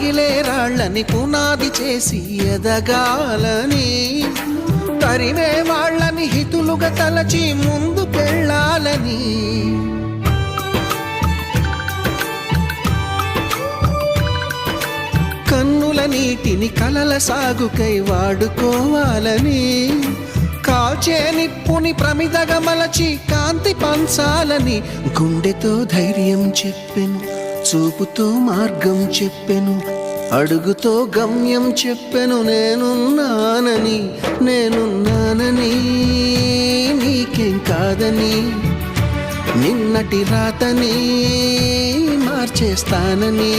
రగిలే రాళ్ళని పునాది చేసి ఎదగాలని, తరిమే వాళ్ళని హితులుగా తలచి ముందుకెళ్ళాలని, కన్నుల నీటిని కలల సాగుకై వాడుకోవాలని, కాల్చే నిప్పుని ప్రమిదగా మలచి కాంతి పంచాలని, గుండెతో ధైర్యం చెప్పెను, చూపుతో మార్గం చెప్పెను, అడుగుతో గమ్యం చెప్పెను. నేనున్నానని నీకేం కాదని, నిన్నటి రాతని మార్చేస్తానని.